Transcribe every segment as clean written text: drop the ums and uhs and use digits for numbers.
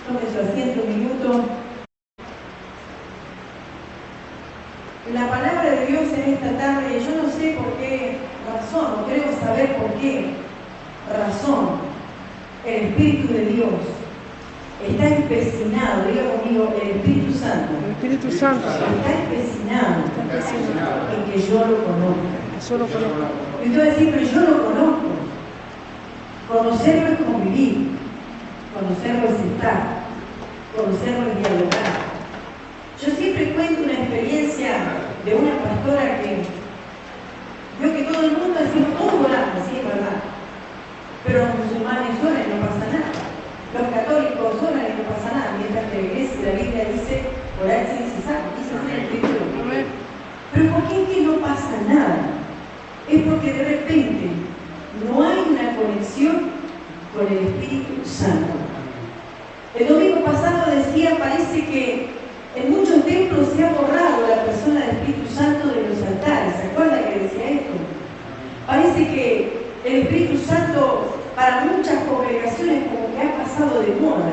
Tome su asiento un minuto. La palabra de Dios en esta tarde, yo no sé por qué razón, no creo saber por qué razón, el Espíritu de Dios está empecinado, diga conmigo, el Espíritu Santo. El Espíritu Santo Está empecinado en que yo lo conozca. Yo lo conozco. Y usted va a decir, pero yo lo conozco. Conocerlo es convivir, conocerlo es estar, conocerlo es dialogar. Yo siempre cuento una experiencia de una pastora que vio que todo el mundo decía, todos oramos, sí, es verdad. Pero los musulmanes oran y no pasa nada. Los católicos oran y no pasa nada. Mientras que la iglesia, la Biblia dice, orar sin cesar, dice en el título. Pero ¿por qué es que no pasa nada? Es porque de repente no hay una conexión con el Espíritu Santo. El domingo pasado decía, parece que en muchos templos se ha borrado la persona del Espíritu Santo de los altares. ¿Se acuerda que decía esto? Parece que el Espíritu Santo para muchas congregaciones como que ha pasado de moda.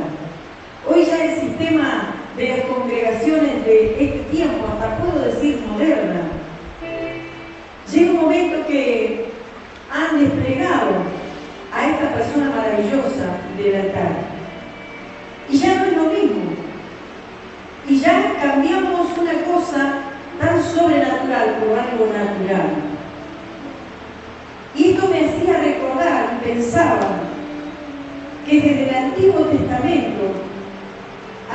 Hoy ya el sistema de las congregaciones de este tiempo, hasta puedo decir moderna, llega un momento que han desplegado a esta persona maravillosa del altar. Y ya no es lo mismo. Y ya cambiamos una cosa tan sobrenatural por algo natural. Y esto me hacía recordar y pensaba que desde el Antiguo Testamento,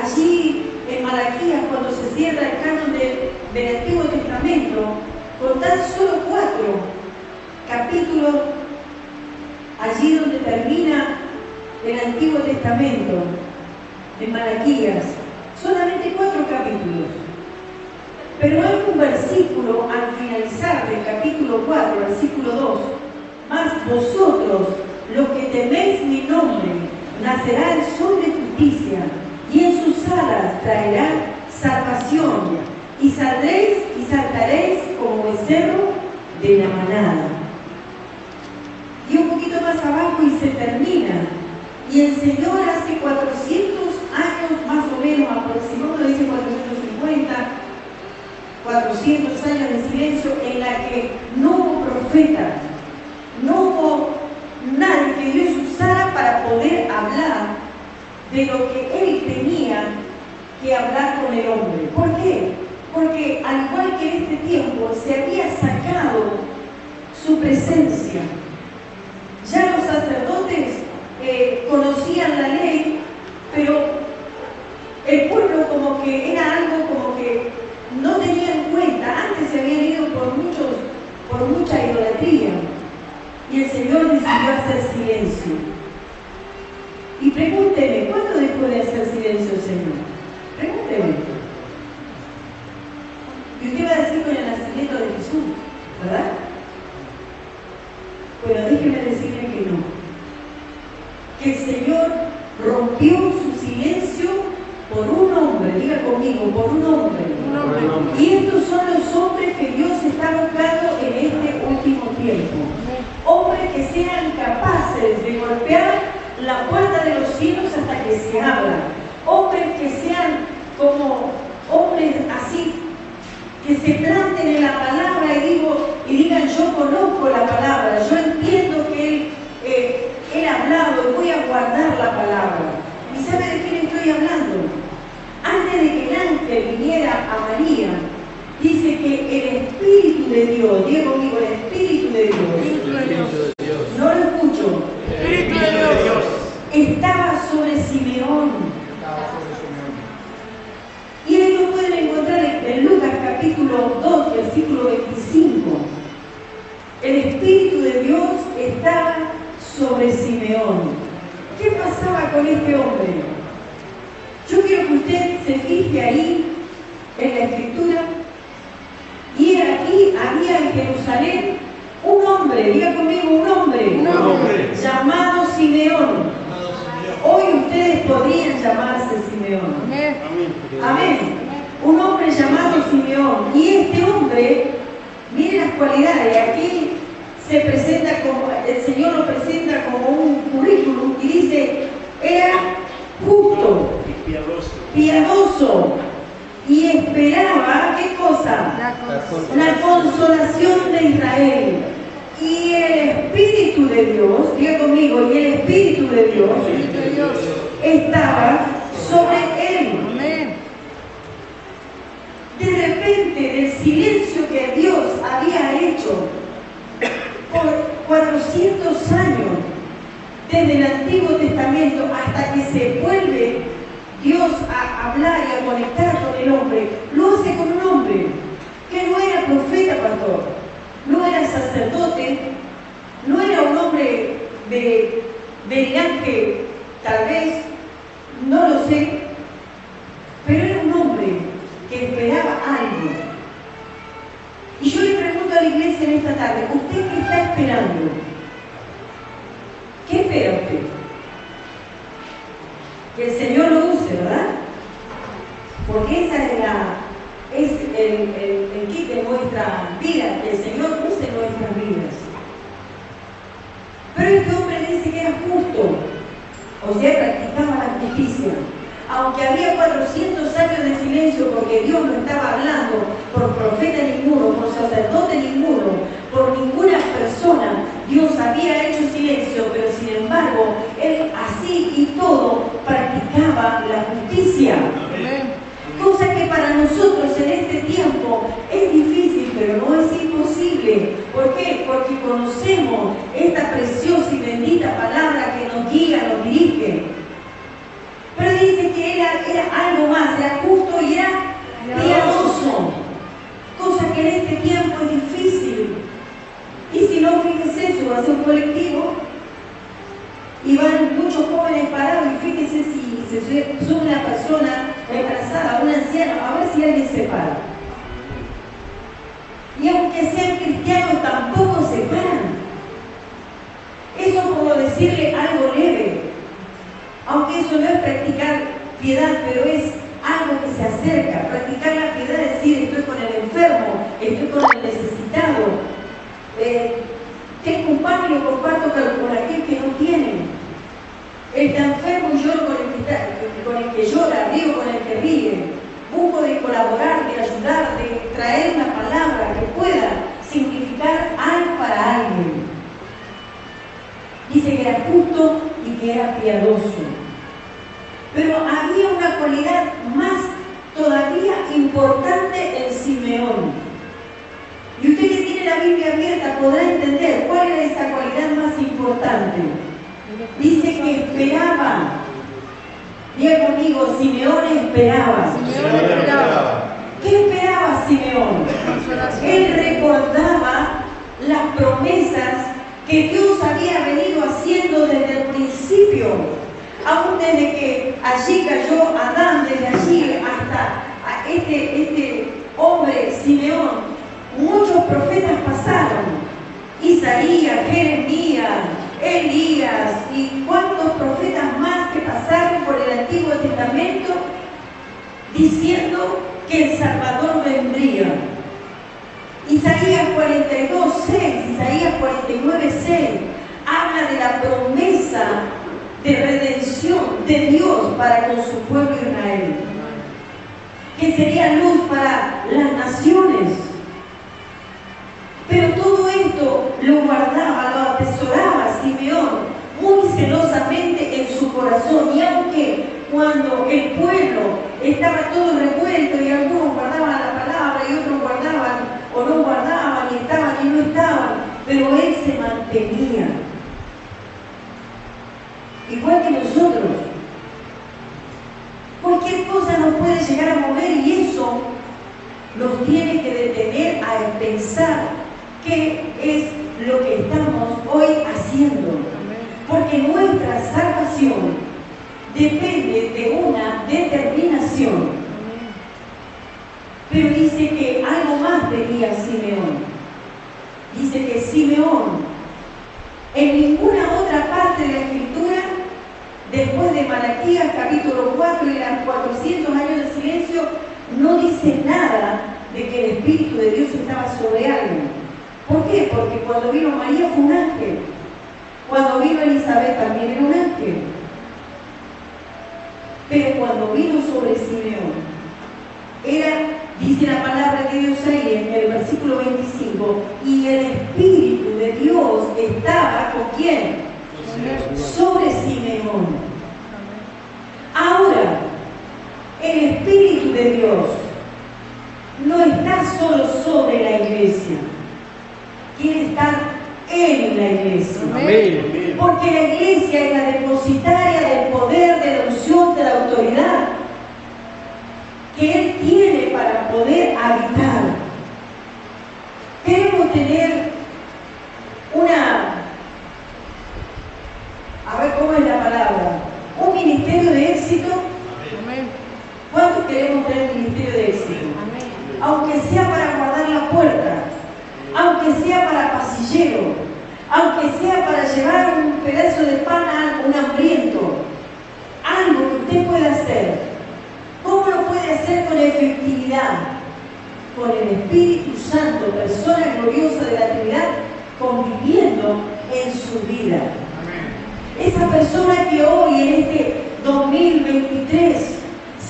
allí en Malaquías, cuando se cierra el canon del Antiguo Testamento, con tan solo 4 capítulos, allí donde termina el Antiguo Testamento, en Malaquías, solamente 4 capítulos. Pero hay un versículo al finalizar del capítulo 4, versículo 2, mas vosotros, los que teméis mi nombre, nacerá el sol de justicia, y en sus alas traerá salvación, y saldréis y saltaréis como becerro de la manada. Y un poquito más abajo y se termina. Y el Señor hace 400 años más o menos, aproximadamente, dice 450, 400 años de silencio en la que no hubo profeta, no hubo nadie que Dios usara para poder hablar de lo que Él tenía que hablar con el hombre. ¿Por qué? Porque al igual que en este tiempo se había sacado su presencia. Ya los sacerdotes conocían la ley, pero el pueblo como que era algo como que no tenía en cuenta. Antes se habían ido por mucha idolatría, y el Señor decidió hacer silencio. Y pregúnteme, ¿cuándo dejó de hacer silencio el Señor? Pregúnteme. Y usted va a decir con el nacimiento de Jesús, ¿verdad? Bueno, déjeme decirle que no. Que el Señor rompió su silencio por un hombre, diga conmigo, por un hombre. Y estos son los hombres que Dios está buscando en este último tiempo. Hombres que sean capaces de golpear la puerta de los cielos hasta que se abra. Hombres que sean como hombres así, que se planten en la palabra y digan, yo conozco la palabra, yo entiendo que Él ha hablado y voy a guardar la palabra. ¿Y sabe de quién estoy hablando? Antes de que el ángel viniera a María, dice que el Espíritu de Dios, diga conmigo, el Espíritu de Dios, no lo escucho, Espíritu de Dios estaba sobre Simeón. Y ahí lo pueden encontrar en Lucas capítulo 2, versículo 25. El Espíritu de Dios estaba sobre Simeón. ¿Qué pasaba con este hombre? Yo quiero que usted se fije ahí en la Escritura. Y aquí había en Jerusalén un hombre, diga conmigo, un hombre llamado Simeón. Hoy ustedes podrían llamarse Simeón. Amén. Un hombre llamado Simeón. Y este hombre, mire las cualidades. Aquí se presenta como, el Señor lo presenta como un currículum y dice, era justo. Piadoso. Piadoso. Y esperaba, ¿qué cosa? La consolación de Israel. Y el Espíritu de Dios, diga conmigo, y el Espíritu de Dios estaba sobre él. De repente, del silencio que Dios había hecho por 400 años, desde el Antiguo Testamento hasta que se vuelve Dios a hablar y a conectar con el hombre, lo hace con un hombre que no era profeta, pastor, no era sacerdote, no era un hombre de linaje, tal vez, no lo sé, pero era un hombre que esperaba algo. Y yo le pregunto a la iglesia en esta tarde, ¿usted qué está esperando? ¿Qué espera usted? Que el Señor lo use, ¿verdad? Porque esa es el kit de nuestra vida, que el Señor use nuestras vidas. Pero este hombre dice que era justo, o sea, practicaba la justicia. Aunque había 400 años de silencio porque Dios no estaba hablando por profeta ninguno, por sacerdote ninguno, por ninguna persona, Dios había hecho silencio, pero sin embargo, él así y todo practicaba la justicia. Cosa que para nosotros en este tiempo es difícil, pero no es imposible. ¿Por qué? Porque conocemos esta preciosa y bendita palabra que nos guía, nos dirige. Pero dice que era algo más, era justo y era piadoso. Cosa que en este tiempo es difícil. Y si no, fíjese, su oración colectivo, y van muchos jóvenes parados, y fíjese si se sube una persona embarazada, un anciano, a ver si alguien se para. Y aunque sean cristianos, tampoco se paran. Eso es como decirle algo leve. Aunque eso no es practicar piedad, pero es algo que se acerca. Practicar la piedad es decir, estoy con el enfermo, estoy con el necesitado. Tengo un pan y lo comparto con aquel que no tiene. Está enfermo y lloro con el que llora, río con el que ríe. Busco de colaborar, de ayudar, de traer una palabra que pueda significar algo para alguien. Dice que era justo y que era piadoso. Pero había una cualidad más todavía importante en Simeón. Y usted que tiene la Biblia abierta podrá entender cuál era esa cualidad más importante. Dice que esperaba. Diga conmigo, Simeón esperaba. ¿Qué esperaba Simeón? Él recordaba las promesas que Dios había venido haciendo desde el principio, aún desde que allí cayó Adán, desde allí hasta este hombre, Simeón. Muchos profetas pasaron, Isaías, Jeremías, Elías y cuantos profetas más que pasaron por el Antiguo Testamento diciendo que el Salvador vendría. Isaías 42:6, Isaías 49:6 habla de la promesa de redención de Dios para con su pueblo Israel, que sería luz para las naciones. Pero todo esto lo guardaba, lo atesoraba Simeón muy celosamente en su corazón. Y aunque cuando el pueblo estaba todo revuelto y algunos guardaban la palabra y otros guardaban o no guardaban y estaban y no estaban, pero él se mantenía. Igual que nosotros. Cualquier cosa nos puede llegar a mover y eso nos tiene que detener a pensar qué es lo que estamos hoy haciendo. Porque nuestra salvación depende de una determinación. Pero dice que algo más tenía Simeón. Dice que Simeón, en ninguna otra parte de la Escritura, después de Malaquías capítulo 4 y las 400 años de silencio, no dice nada de que el Espíritu de Dios estaba sobre alguien. ¿Por qué? Porque cuando vino María fue un ángel. Cuando vino Elizabeth también era un ángel. Pero cuando vino sobre Simeón, dice la palabra de Dios ahí en el versículo 25, y el Espíritu de Dios estaba ¿con quién? Sobre Simeón. Ahora, el Espíritu de Dios no está solo sobre la iglesia, quiere estar en la iglesia. Amén. Porque la iglesia es la depositaria del poder, de la unción, de la autoridad que Él tiene para poder habitar. Queremos tener ¿cómo es la palabra? Un ministerio de éxito. Amén. ¿Cuántos queremos tener un ministerio de éxito? Amén. Aunque sea para guardar la puerta, aunque sea para pasillero, aunque sea para llevar un pedazo de pan a un hambriento, algo que usted pueda hacer. ¿Cómo lo puede hacer con efectividad? Con el Espíritu Santo, persona gloriosa de la Trinidad, conviviendo en su vida. Esa persona que hoy, en este 2023,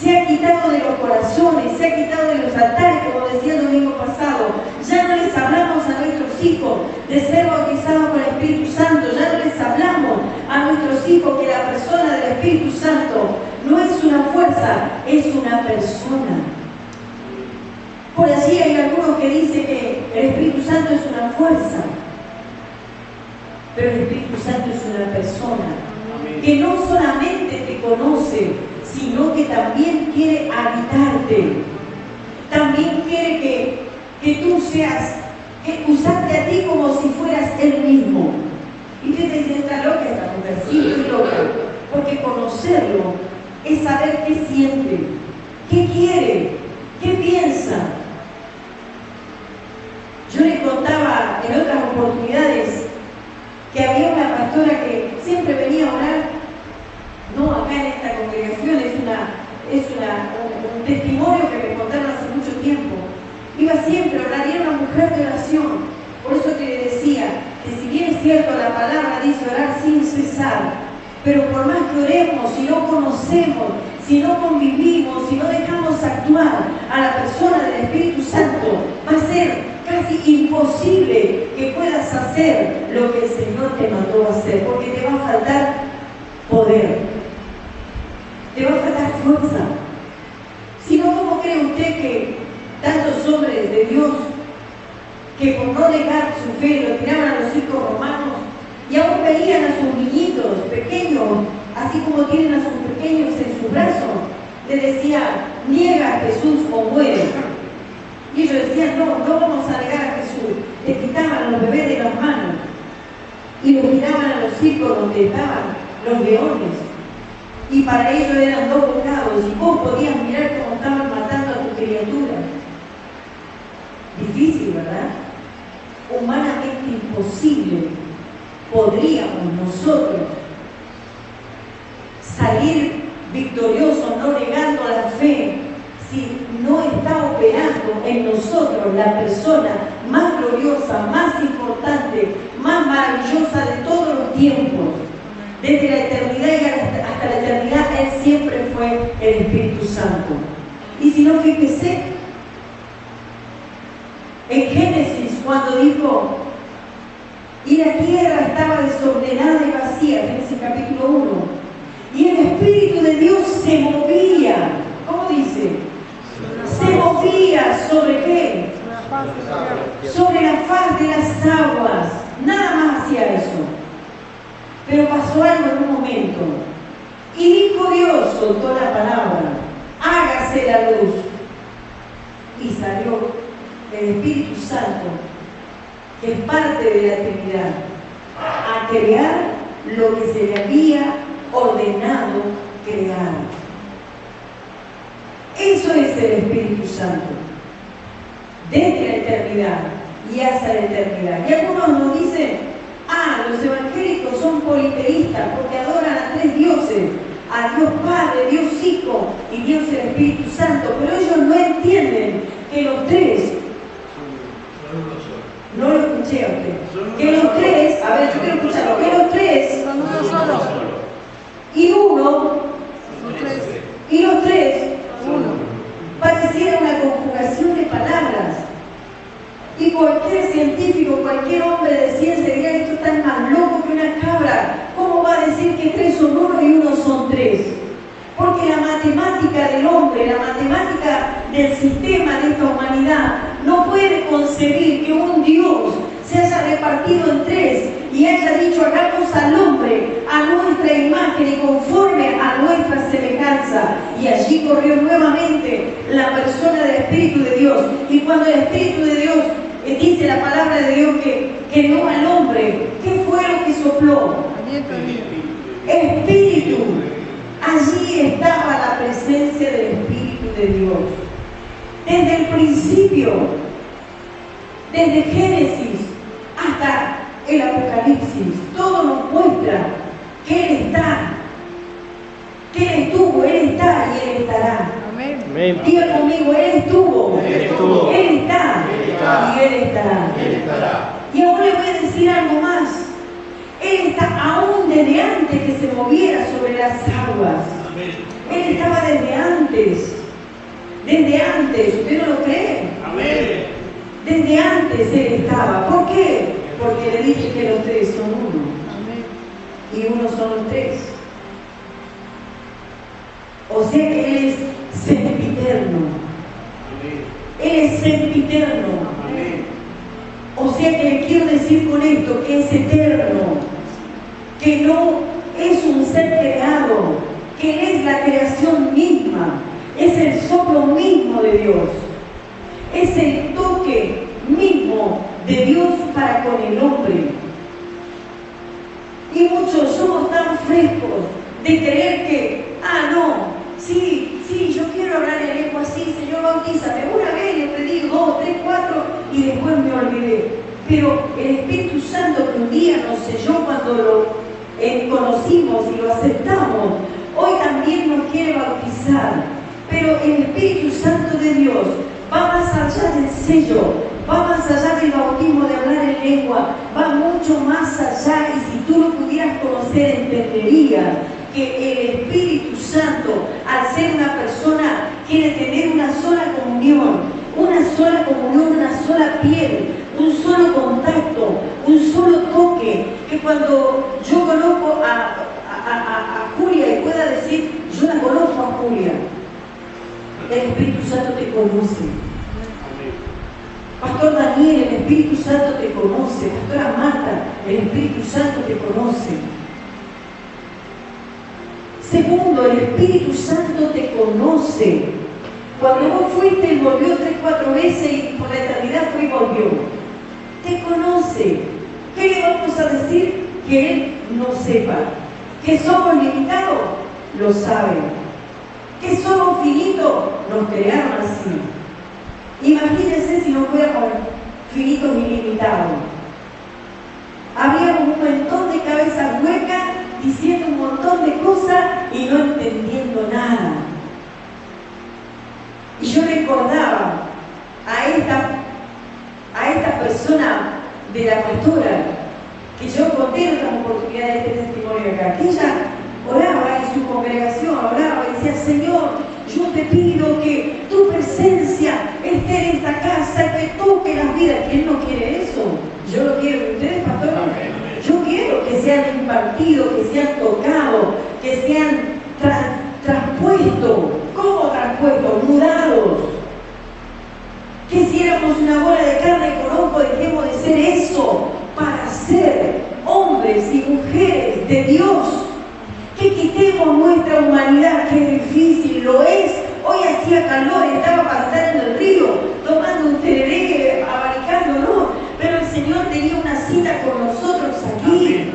se ha quitado de los corazones, se ha quitado de los altares, como decía el domingo pasado. Ya no les hablamos a nuestros hijos de ser bautizados con el Espíritu Santo, ya no les hablamos a nuestros hijos que la persona del Espíritu Santo no es una fuerza, es una persona. Por allí hay algunos que dicen que el Espíritu Santo es una fuerza, pero el Espíritu Santo es una persona que no solamente te conoce, sino que también quiere habitarte. También quiere que tú seas, usarte a ti como si fueras Él mismo. Y usted te dice, está loca esta mujer, sí, estoy loca. Porque conocerlo es saber qué siente, qué quiere, qué piensa. Yo le contaba en otras oportunidades que había una pastora que siempre venía a orar, no acá en esta congregación, es un testimonio que me contaron hace mucho tiempo. Iba siempre a orar y era una mujer de oración. Por eso que le decía que si bien es cierto la palabra dice orar sin cesar, pero por más que oremos, si no conocemos, si no convivimos, si no dejamos actuar a la persona del Espíritu Santo, va a ser casi imposible que puedas hacer lo que el Señor te mandó a hacer, porque te va a faltar poder, te va a faltar fuerza. Si no, ¿cómo cree usted que tantos hombres de Dios que por no negar su fe lo tiraban a los circos romanos y aún veían a sus niñitos pequeños, así como tienen a sus pequeños en sus brazos, le decían, niega a Jesús o muere? Y ellos decían, no vamos a negar a Jesús. Le quitaban a los bebés de las manos y los tiraban a los circos donde estaban los leones. Y para ellos eran 2 bocados y vos podías mirar cómo estaban matando a tu criatura. Difícil, ¿verdad? Humanamente imposible. Podríamos nosotros salir victoriosos, no negando la fe, si no está operando en nosotros la persona más gloriosa, más importante, más maravillosa de todos los tiempos. Desde la eternidad y hasta la eternidad, Él siempre fue el Espíritu Santo. Y si no, fíjese, en Génesis, cuando dijo, y la tierra estaba desordenada y vacía, Génesis capítulo 1, y el Espíritu de Dios se movía, ¿cómo dice? Se movía ¿sobre qué? Sobre la faz de las aguas. Nada más hacía eso. Pero pasó algo en un momento. Y dijo Dios, soltó la palabra, hágase la luz. Y salió el Espíritu Santo, que es parte de la Trinidad, a crear lo que se le había ordenado crear. Eso es el Espíritu Santo, desde la eternidad y hasta la eternidad. Y algunos nos dicen, los evangélicos son politeístas porque adoran a 3 dioses, a Dios Padre, Dios Hijo y Dios el Espíritu Santo, pero ellos no entienden que los 3, no lo escuché a usted, que los 3, a ver, yo quiero escucharlo, que los 3 Son uno solo. y uno los tres? Uno. Pareciera una conjugación de palabras. Y cualquier científico, cualquier hombre de ciencia diría: esto está más loco que una cabra. ¿Cómo va a decir que tres son uno y uno son tres? Porque la matemática del hombre, la matemática del sistema de esta humanidad, no puede concebir que un Dios se haya repartido en tres y haya dicho: hagamos al hombre a nuestra imagen y conforme a nuestra semejanza. Y allí corrió nuevamente la persona del Espíritu de Dios. Y cuando el Espíritu de Dios dice la palabra de Dios que no al hombre, ¿qué fue lo que sopló? Espíritu. Allí estaba la presencia del Espíritu de Dios. Desde el principio, desde Génesis hasta el Apocalipsis, todo nos muestra que Él está, que Él estuvo, Él está y Él estará. Amén. Diga conmigo: Él estuvo, Él está y Él estará. Y ahora le voy a decir algo más. Él está aún desde antes que se moviera sobre las aguas. Él estaba desde antes. Desde antes. ¿Usted no lo cree? Amén. Desde antes Él estaba. ¿Por qué? Porque le dije que los tres son uno. Y uno son los tres. O sea que Él es sempiterno. Él es sempiterno. O sea que le quiero decir con esto que es eterno, que no es un ser creado, que Él es la creación misma, es el soplo mismo de Dios, es el toque mismo de Dios para con el hombre. Y muchos somos tan frescos de creer que, sí, yo quiero hablar en lengua así, Señor, bautízame. Una vez le pedí 2, 3, 4 y después me olvidé. Pero el Espíritu Santo que un día nos selló cuando lo conocimos y lo aceptamos, hoy también nos quiere bautizar. Pero el Espíritu Santo de Dios va más allá del sello, va más allá del bautismo de hablar en lengua, va mucho más allá. Y si tú lo pudieras conocer, entenderías que el Espíritu Santo, al ser una persona, quiere tener una sola comunión, una sola piel, un solo contacto, un solo toque. Que cuando yo conozco a Julia y pueda decir: yo la conozco a Julia, el Espíritu Santo te conoce. Pastor Daniel, el Espíritu Santo te conoce. Pastora Marta, el Espíritu Santo te conoce. Segundo, el Espíritu Santo te conoce. Cuando vos fuiste, Él volvió 3, 4 veces y por la eternidad fue y volvió. Te conoce. ¿Qué le vamos a decir? Que Él no sepa. Que somos limitados, lo sabe. Que somos finitos, nos crearon así. Imagínense si no fuéramos finitos y limitados. Habríamos un montón de cabezas huecas diciendo un montón de cosas y no entendiendo nada. Y yo recordaba a esta persona de la pastora, que yo conté en otras oportunidades de este testimonio acá, que ella oraba en su congregación, oraba y decía: Señor, yo te pido que tu presencia esté en esta casa y que toque las vidas. ¿Quién no quiere eso? Yo lo quiero. ¿Ustedes, pastor? Yo quiero que sean impartidos, que sean tocados, que sean traspuestos. ¿Cómo traspuestos? Mudados. Que si éramos una bola de carne con ojo, dejemos de ser eso para ser hombres y mujeres de Dios. Que quitemos nuestra humanidad, que es difícil, lo es. Hoy hacía calor, estaba para estar en el río, tomando un tereré, abanicando, no. Pero el Señor tenía una cita con nosotros aquí.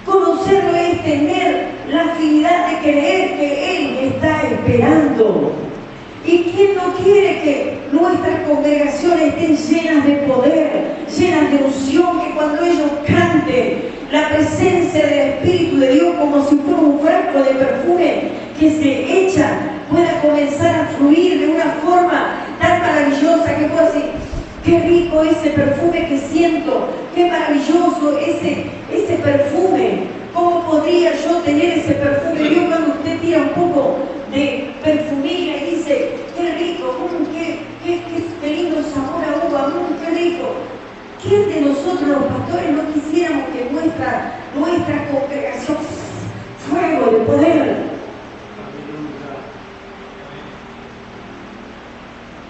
Conocerlo es tener la afinidad de creer que Él me está esperando. ¿Y quién no quiere que nuestras congregaciones estén llenas de poder, llenas de unción, que cuando ellos canten, la presencia del Espíritu de Dios, como si fuera un frasco de perfume que se echa, pueda comenzar a fluir de una forma tan maravillosa que pueda decir: qué rico ese perfume que siento, qué maravilloso ese perfume? ¿Cómo podría yo tener ese perfume? Dios, cuando usted tira un poco de perfumina y dice, qué rico, qué lindo sabor a uva, qué rico. ¿Quién de nosotros los pastores no quisiéramos que nuestra congregación fuego de poder?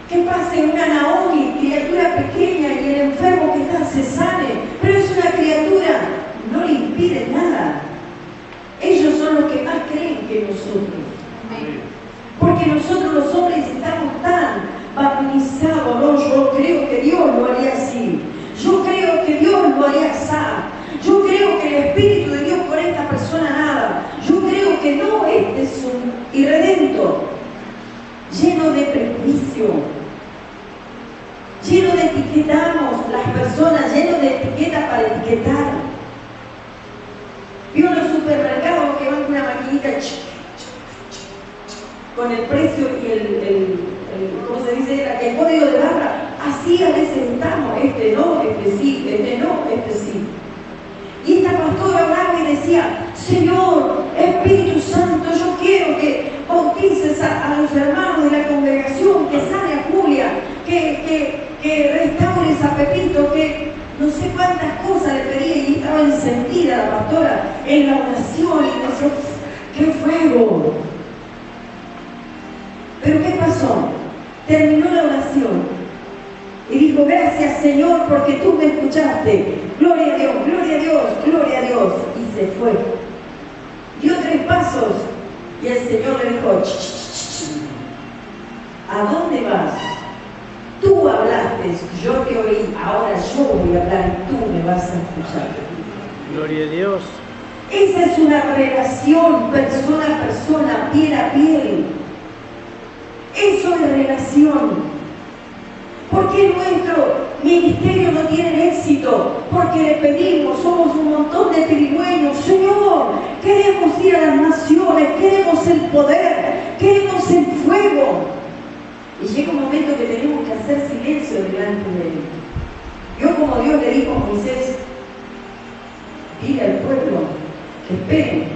Que pase una Naomi, criatura pequeña, y el enfermo que está se sane, pero es una criatura, no le impide nada. Ellos son los que más creen que nosotros. Porque nosotros los hombres estamos tan baptizados, ¿no? Yo creo que Dios lo haría así. Yo creo que Dios lo haría así. Yo creo que el Espíritu de Dios con esta persona nada. Yo creo que no, este es un irredento, lleno de prejuicio, lleno de etiquetamos las personas, lleno de etiquetas para etiquetar. Vio en los supermercados que van con una maquinita con el precio y el ¿cómo se dice? El código de barra. Así a veces estamos, este no, este sí, este no, este sí. Y esta pastora hablaba y decía, Señor, Espíritu Santo, yo quiero que bautices a los hermanos de la congregación, que sane a Julia, que restaures a Pepito, que no sé cuántas cosas le pedía, y estaba encendida la pastora en la oración y decía, ¡qué fuego! Pero ¿qué pasó? Terminó la oración y dijo, gracias Señor porque tú me escuchaste, gloria a Dios, gloria a Dios, gloria a Dios, y se fue. Dio 3 pasos y el Señor le dijo, ¿a dónde vas? Tú hablaste, yo te oí, ahora yo voy a hablar y tú me vas a escuchar. Gloria a Dios. Esa es una relación persona a persona, piel a piel. Eso es relación. ¿Por qué nuestro ministerio no tiene éxito? Porque le pedimos, somos un montón de trigüeños. Señor, queremos ir a las naciones, queremos el poder, queremos el fuego. Y llega un momento que tenemos que hacer silencio delante de Él. Yo, como Dios le dijo a Moisés, dile al pueblo que esperen,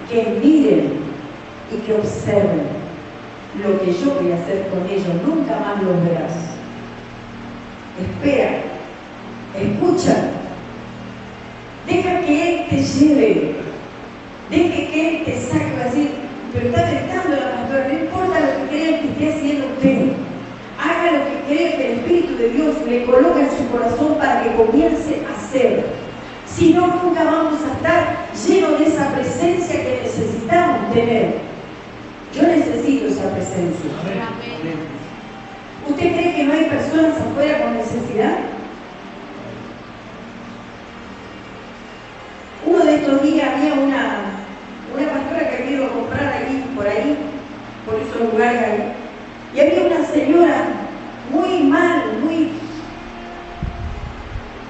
que miren y que observen lo que yo voy a hacer con ellos. Nunca más los verás. Espera, escucha, deja que Él te lleve, deje que Él te saque. Va a decir, pero está gritando la pastora, no importa lo que crea que esté haciendo usted, haga lo que cree que el Espíritu de Dios le coloca en su corazón para que comience a hacer. Si no, nunca vamos a estar llenos de esa presencia que necesitamos tener. Yo necesito esa presencia. Amén. ¿Usted cree que no hay personas afuera con necesidad? Uno de estos días había una pastora que había ido a comprar ahí, por esos lugares ahí, y había una señora muy mal,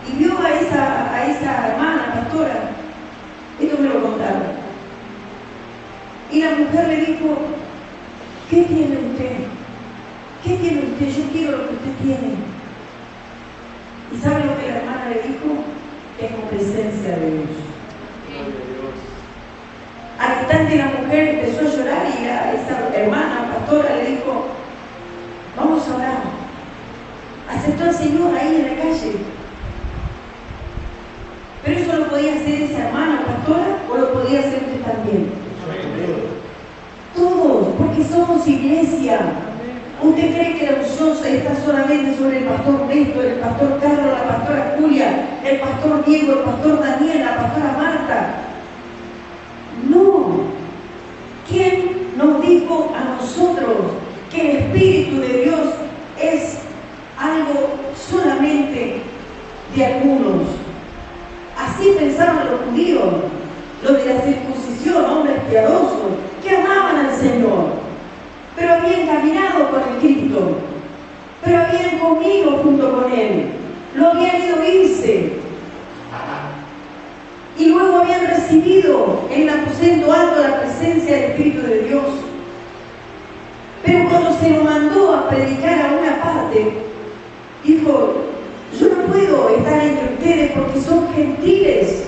y vio a esa hermana pastora. Esto me lo contaron. Y la mujer le dijo, ¿qué tiene usted? ¿Qué tiene usted? Yo quiero lo que usted tiene. ¿Y sabe lo que la hermana le dijo? Tengo presencia de Dios. Al instante la mujer empezó a llorar y esa hermana pastora le dijo, vamos a orar. Aceptó al Señor ahí en la calle. Pero eso lo podía hacer esa hermana pastora o lo podía hacer usted también. Todos, porque somos iglesia. ¿Usted cree que la unción está solamente sobre el pastor Néstor, el pastor Carlos, la pastora Julia, el pastor Diego, el pastor Daniel, la pastora Marta? No. ¿Quién nos dijo a nosotros que el Espíritu de Dios es algo solamente de algunos? Así pensaban los judíos, los de la circuncisión, hombres piadosos, que amaban al Señor, pero habían caminado con el Cristo, pero habían comido junto con Él, lo habían ido a irse, y luego habían recibido en el aposento alto la presencia del Espíritu de Dios. Pero cuando se lo mandó a predicar a una parte, dijo, yo no puedo estar entre ustedes porque son gentiles.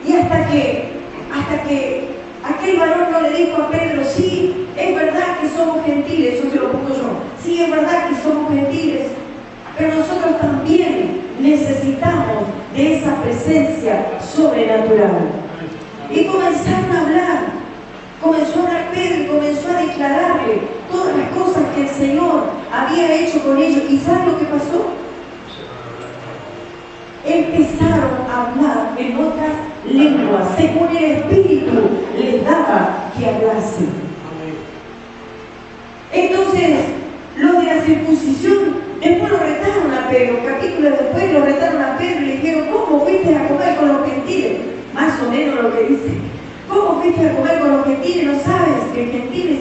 Y hasta que hasta que aquel varón no le dijo a Pedro, sí, es verdad que somos gentiles, eso te lo pongo yo, sí, es verdad que somos gentiles, pero nosotros también necesitamos de esa presencia sobrenatural. Y comenzaron a hablar, comenzó a hablar Pedro y comenzó a declararle todas las cosas que el Señor había hecho con ellos. ¿Y saben lo que pasó? Empezaron a hablar en otras lenguas, según el Espíritu les daba que hablasen. Entonces, los de la circuncisión, después lo retaron a Pedro, capítulos después lo retaron a Pedro y le dijeron, ¿cómo fuiste a comer con los gentiles? Más o menos lo que dice. ¿Cómo fuiste a comer con los gentiles? ¿No sabes que gentiles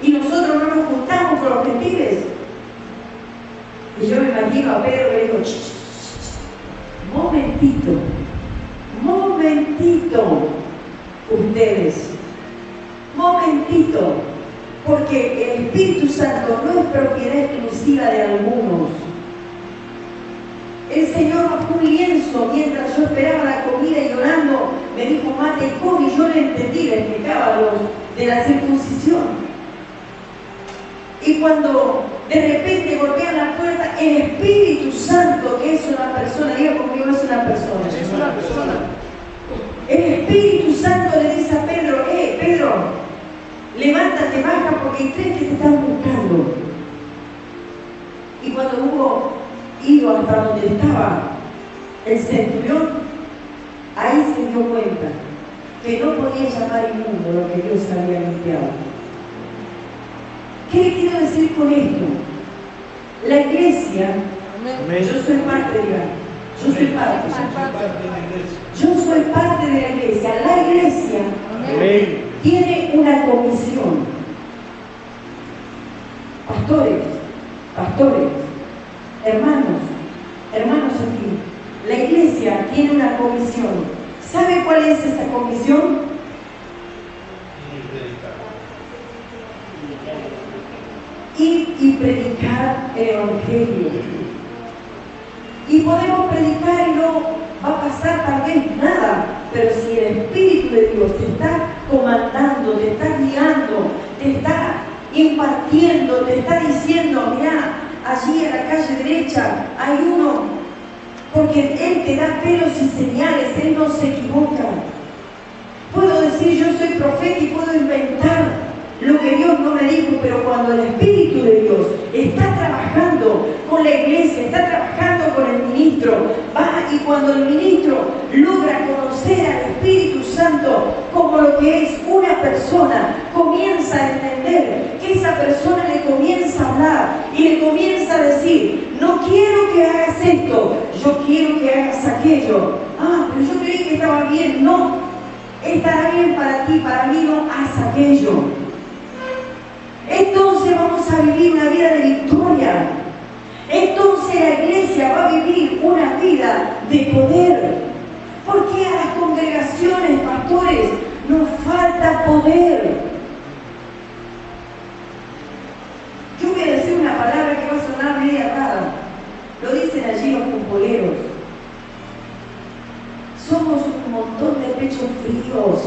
y nosotros no nos juntamos con los gentiles? Y yo me imagino a Pedro que le dijo, momentito, ustedes, momentito, porque el Espíritu Santo no es propiedad exclusiva de algunos. El Señor bajó un lienzo mientras yo esperaba la comida y llorando me dijo, mate y come, y yo le entendí, le explicaba a los de la circuncisión. Y cuando de repente golpean la puerta, el Espíritu Santo, que es una persona, diga conmigo, es una persona. Es una persona. El Espíritu Santo le dice a Pedro, Pedro, levántate, baja, porque hay tres que te están buscando. Y cuando hubo ido hasta donde estaba el centurión, ahí se dio cuenta que no podía llamar inmundo lo que Dios había limpiado. ¿Qué le quiero decir con esto? La iglesia, Amén. yo soy parte de la yo soy parte. Yo soy parte de la iglesia. La iglesia Amén. tiene una comisión. Pastores, hermanos aquí. La iglesia tiene una comisión. ¿Sabe cuál es esa comisión? Ir y predicar el Evangelio. Y podemos predicar y no va a pasar tal vez nada, pero si el Espíritu de Dios te está comandando, te está guiando, te está impartiendo, te está diciendo, mira, allí a la calle derecha hay uno, porque Él te da pelos y señales, Él no se equivoca. Puedo decir, yo soy profeta y puedo inventar lo que Dios no me dijo, pero cuando el Espíritu de Dios está trabajando con la iglesia, está trabajando con el ministro, va, y cuando el ministro logra conocer al Espíritu Santo como lo que es una persona, comienza a entender que esa persona le comienza a hablar y le comienza a decir, no quiero que hagas esto, yo quiero que hagas aquello. Ah, pero yo creí que estaba bien. No, estará bien para ti, para mí no, haz aquello. Entonces vamos a vivir una vida de victoria. Entonces la iglesia va a vivir una vida de poder. ¿Por qué a las congregaciones, pastores, nos falta poder? Yo voy a decir una palabra que va a sonar media rara. Lo dicen allí los cumpoleros. Somos un montón de pechos fríos.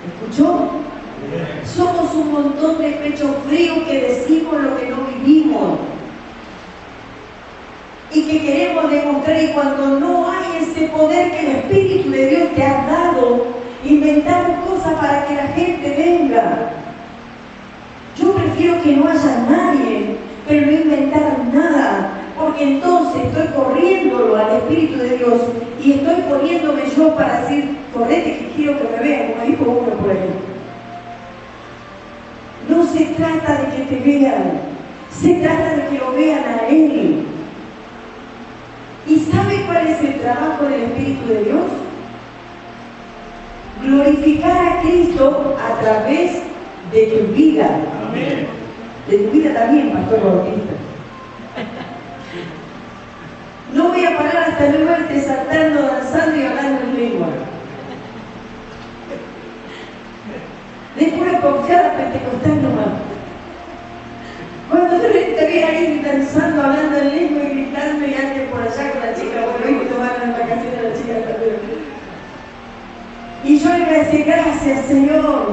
¿Escuchó? Somos un montón de pechos fríos que decimos lo que no vivimos y que queremos demostrar, y cuando no hay ese poder que el Espíritu de Dios te ha dado, inventamos cosas para que la gente venga. Yo prefiero que no haya nadie, pero no inventar nada, porque entonces estoy corriéndolo al Espíritu de Dios y estoy poniéndome yo para decir, correte que quiero que me vean, como dijo uno por ahí. No se trata de que te vean, se trata de que lo vean a Él. ¿Y sabe cuál es el trabajo del Espíritu de Dios? Glorificar a Cristo a través de tu vida. Amén. De tu vida también, Pastor Bautista. No voy a parar hasta no verte saltando, danzando y hablando en lengua. De pura confiada pentecostal nomás. Cuando te ve ahí danzando, hablando en lengua y gritando, y alguien por allá con la chica, bueno, y tomaron en vacaciones a la chica también. venga a decir gracias, Señor.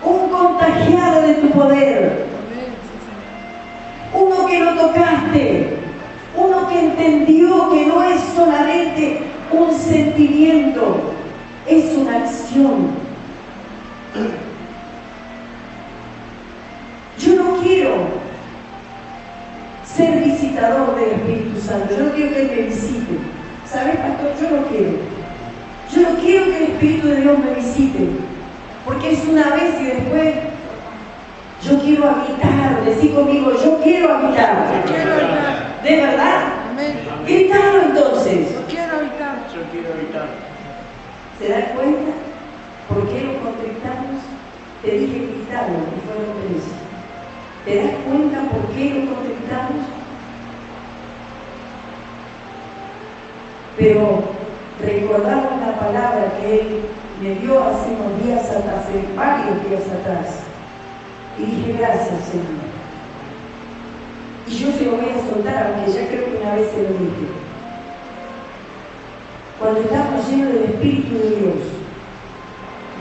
Un contagiado de tu poder. Uno que lo tocaste. Uno que entendió que no es solamente un sentimiento, es una acción. Yo no quiero ser visitador del Espíritu Santo. Yo no quiero que Él me visite. ¿Sabes, pastor? Yo no quiero. Yo no quiero que el Espíritu de Dios me visite. Porque es una vez y después yo quiero habitar. Decí conmigo, yo quiero habitar. Yo quiero habitar. ¿De verdad? Amén. Gritalo entonces. Yo quiero habitar. Yo quiero evitar. ¿Se dan cuenta? ¿Por qué lo contristamos? Te dije gritarlo y fue lo que hice. ¿Te das cuenta por qué lo contristamos? Pero recordamos la palabra que Él me dio hace unos días atrás, hace varios días atrás. Y dije, gracias, Señor. Y yo se lo voy a soltar, aunque ya creo que una vez se lo dije. Cuando estamos llenos del Espíritu de Dios,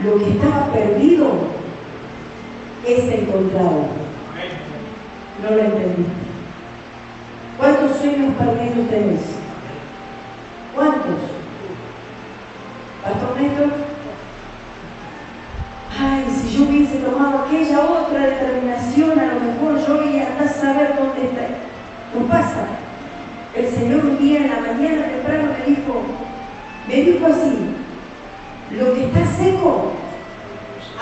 lo que estaba perdido es encontrado. No lo entendí. ¿Cuántos sueños perdidos tenés? ¿Cuántos? ¿Pastor Néstor? Ay, si yo hubiese tomado aquella otra determinación, a lo mejor yo iba a saber dónde está. No pasa. El Señor un día en la mañana temprano me dijo así, lo que está seco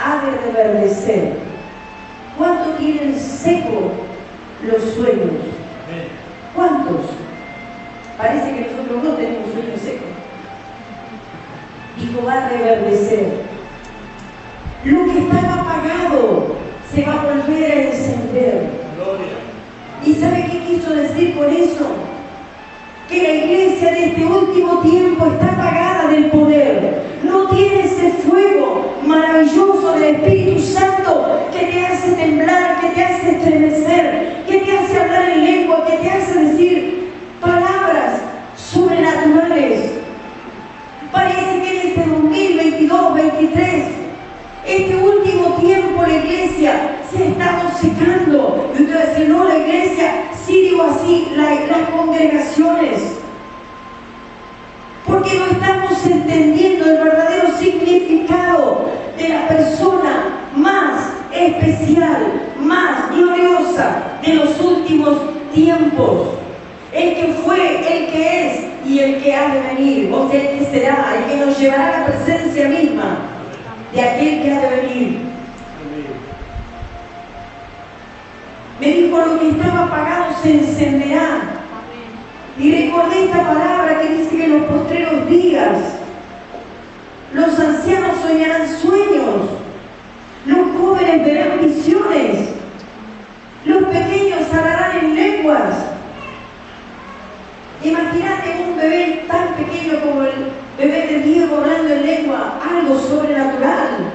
ha de reverdecer. ¿Cuánto tienen seco los sueños? ¿Cuántos? Parece que nosotros no tenemos sueños secos. Dijo, va a reverdecer. Lo que estaba apagado se va a volver a encender. Gloria. ¿Y sabe qué quiso decir con eso? Que la iglesia de este último tiempo está apagada del poder. No tiene ese fuego maravilloso del Espíritu Santo que te hace temblar, que te hace estremecer, que te hace hablar en lengua, que te hace decir palabras sobrenaturales. Parece que en este 2022-23, este último tiempo la iglesia se ha estado secando. Y usted va a decir, no, la iglesia, sí digo así, las congregaciones. Porque no estamos entendiendo el verdadero significado de la persona más especial, más gloriosa de los últimos tiempos. El que fue, el que es y el que ha de venir, o sea, el que será, el que nos llevará a la presencia misma de aquel que ha de venir. Me dijo, lo que estaba apagado se encenderá. Y recordé esta palabra que dice que en los postreros días los ancianos soñarán sueños, los jóvenes verán visiones, los pequeños hablarán en lenguas. Imagínate un bebé tan pequeño como el bebé de Diego hablando en lengua, algo sobrenatural.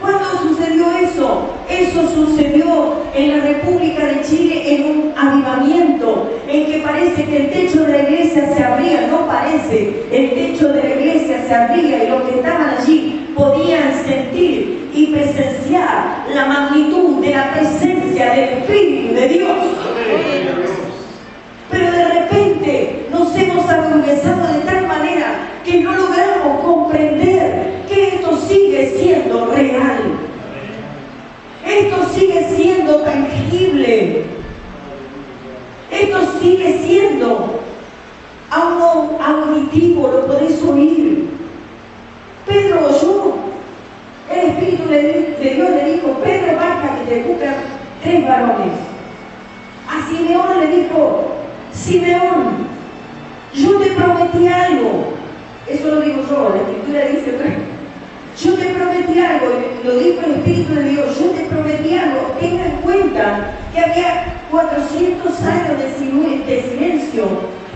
¿Cuándo sucedió eso? Eso sucedió en la República de Chile en un avivamiento, en que parece que el techo de la iglesia se abría, no parece, el techo de la iglesia se abría y los que estaban allí podían sentir y presenciar la magnitud de la presencia del Espíritu de Dios. Pero de repente nos hemos aburguesado de tal manera que no logramos comprender que esto sigue siendo real. Esto sigue siendo tangible. Esto sigue siendo auditivo, lo podéis oír. Pedro oyó. El Espíritu de Dios le dijo, Pedro, baja que te buscan 3 varones. A Simeón le dijo, Simeón, yo te prometí algo. Eso lo digo yo, la Escritura dice, yo te prometí algo, y lo dijo el Espíritu de Dios, yo te prometí algo. Tenga en cuenta que había 400 años de silencio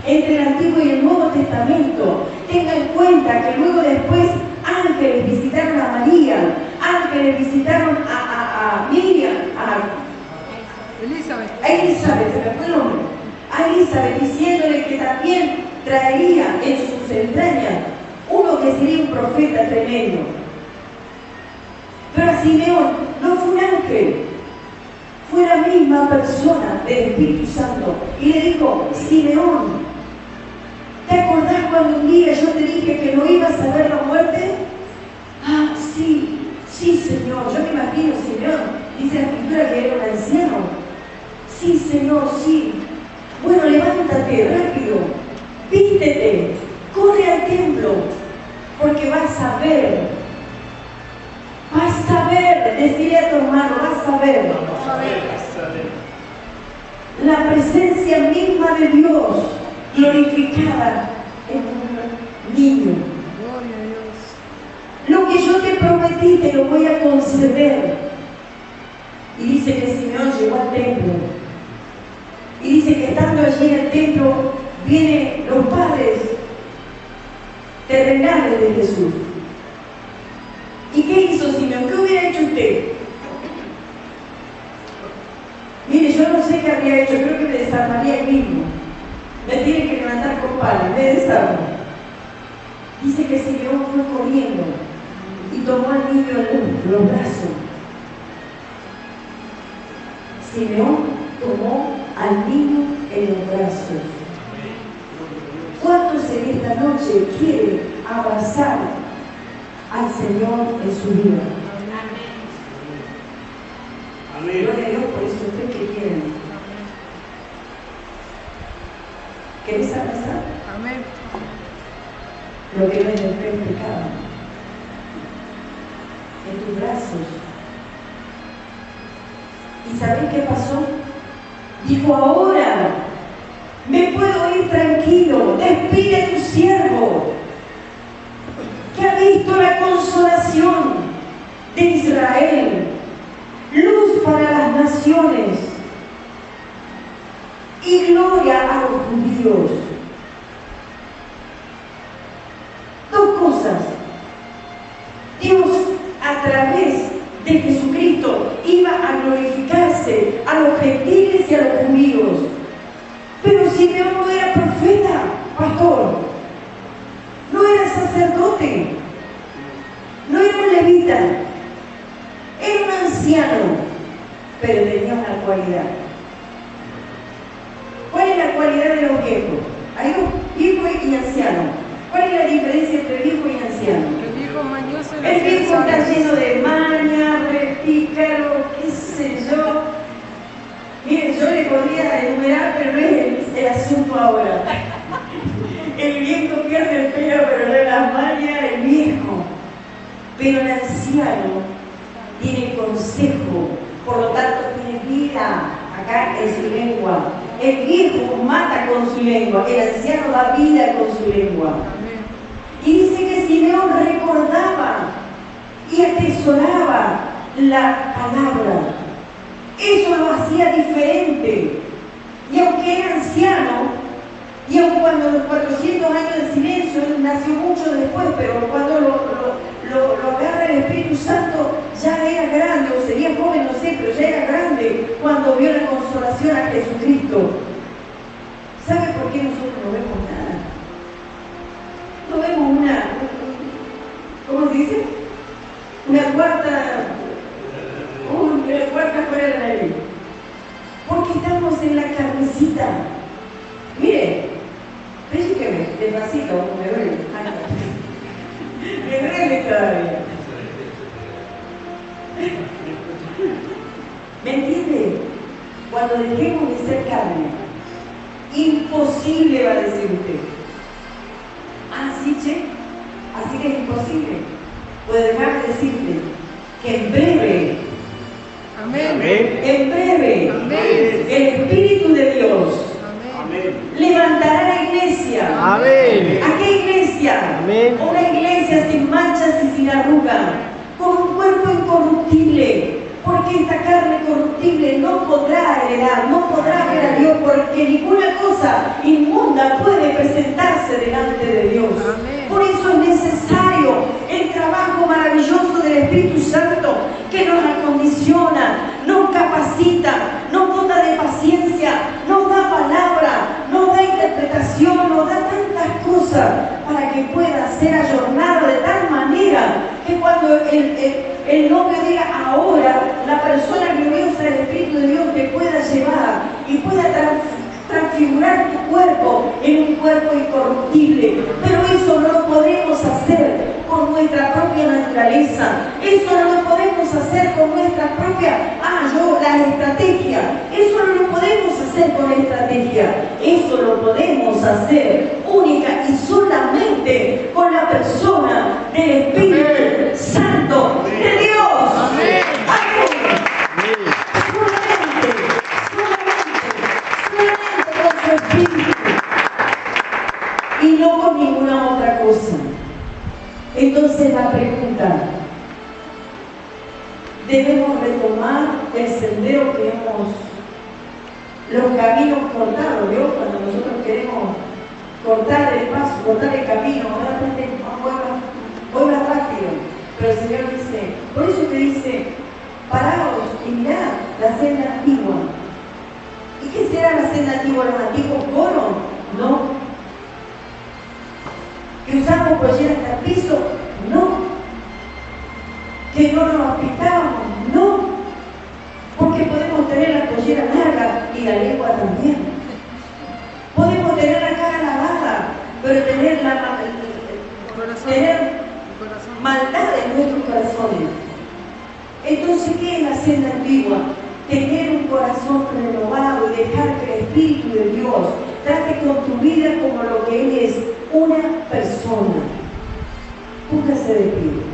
entre el Antiguo y el Nuevo Testamento. Tenga en cuenta que luego después ángeles visitaron a María, ángeles visitaron a Miriam, a Elizabeth, se me fue el nombre, a Elizabeth, diciéndole que también traería en sus entrañas uno todo que sería un profeta tremendo. Pero a Simeón no fue un ángel, fue la misma persona del Espíritu Santo. Y le dijo: Simeón, ¿te acordás cuando un día yo te dije que no ibas a ver la muerte? Ah, sí, sí, Señor. Yo me imagino Simeón, dice la Escritura que era un anciano. Sí, Señor, sí. Bueno, levántate, rápido, vístete, corre al templo, porque vas a ver, decirle a tu hermano, vas a ver la presencia misma de Dios glorificada en un niño. Lo que yo te prometí te lo voy a conceder. Y dice que Simeón llegó al templo. Y dice que estando allí en el templo, vienen los padres terrenales de Jesús. ¿Y qué hizo Simeón? ¿Qué hubiera hecho usted? Mire, yo no sé qué habría hecho, creo que me desarmaría el mismo. Me tiene que levantar con pala, me desarmo. Dice que Simeón fue corriendo y tomó al niño en los brazos. Simeón tomó al niño en los brazos. ¿Cuántos en esta noche quieren abrazar al Señor en su vida? Amén. Gloria a Dios por eso. ¿Ustedes qué quieren? ¿Querés abrazar? Amén. Lo que no es del pecado. En tus brazos. ¿Y sabés qué pasó? Dijo: ahora me puedo ir tranquilo, despide a tu siervo, que ha visto la consolación de Israel, luz para las naciones y gloria a los judíos. Dos cosas. Dios, a través de Jesucristo, iba a glorificarse a los gentiles y a los judíos. Pero Simeón no era profeta, pastor, no era sacerdote, no era un levita, era un anciano, pero tenía una cualidad. ¿Cuál es la cualidad de los viejos? Hay dos, viejo y anciano. ¿Cuál es la diferencia entre viejo y anciano? El viejo mañoso y El viejo está lleno de maña, repícaro, qué sé yo. Miren, yo le podría enumerar, pero no es el asunto ahora. El viejo pierde el pelo, pero no las mañas, el viejo. Pero el anciano tiene consejo, por lo tanto tiene vida acá en su lengua. El viejo mata con su lengua, el anciano da vida con su lengua. Y dice que Simeón recordaba y atesoraba la palabra. Eso lo hacía diferente. Y aunque era anciano, y aun cuando los 400 años de silencio, él nació mucho después, pero cuando lo agarra el Espíritu Santo, ya era grande, o sería joven, no sé, pero ya era grande cuando vio la consolación a Jesucristo. ¿Sabe por qué nosotros no vemos nada? No vemos ¿cómo se dice? Una cuarta fuera de la ley. Porque estamos en la carnecita. Mire, fíjeme, despacito, me duele. Me duele todavía. ¿Me entiende? Cuando dejemos de ser carne, imposible va a decir usted. Ah, sí, che, así que es imposible. Puedo dejar de decirte que en breve, Amén. en breve, Amén. el Espíritu de Dios Amén. levantará la iglesia. Amén. ¿A qué iglesia? Amén. Una iglesia sin manchas y sin arruga, con un cuerpo incorruptible, porque esta carne corruptible no podrá heredar, no podrá ver a Dios, porque ninguna cosa inmunda puede presentarse delante de Dios. Amén. Por eso es necesario el trabajo maravilloso del Espíritu Santo, que nos acondiciona, nos capacita, nos dota de paciencia, nos da palabra, nos da interpretación, nos da tantas cosas para que pueda ser ayornada de tal manera que cuando el novio diga ahora, la persona gloriosa del Espíritu de Dios te pueda llevar y pueda transfigurar tu cuerpo en un cuerpo incorruptible. Pero eso no lo podemos hacer con nuestra propia naturaleza. Eso no lo podemos hacer con nuestra propia, la estrategia. Eso no lo podemos hacer con estrategia. Eso lo podemos hacer única y solamente con la persona del Espíritu Santo de Dios. Amén. Amén. Solamente con su Espíritu y no con ninguna otra cosa. Entonces la pregunta, debemos retomar el sendero que los caminos cortados, ¿vio? Cuando nosotros queremos cortar el paso, cortar el camino, de repente voy más rápido, pero el Señor dice, por eso te dice, paraos y mirad la senda antigua. ¿Y qué será la senda antigua? ¿Los antiguos coros? No. ¿Que usamos polleras hasta el piso? No. ¿Que no nos afeitábamos? No. Porque podemos tener la pollera larga y la lengua también. Podemos tener la cara lavada, pero tener maldad en nuestros corazones. Entonces, ¿qué es la senda antigua? Tener un corazón renovado y dejar que el Espíritu de Dios trate con tu vida como lo que Él es, una persona. Póngase de pie.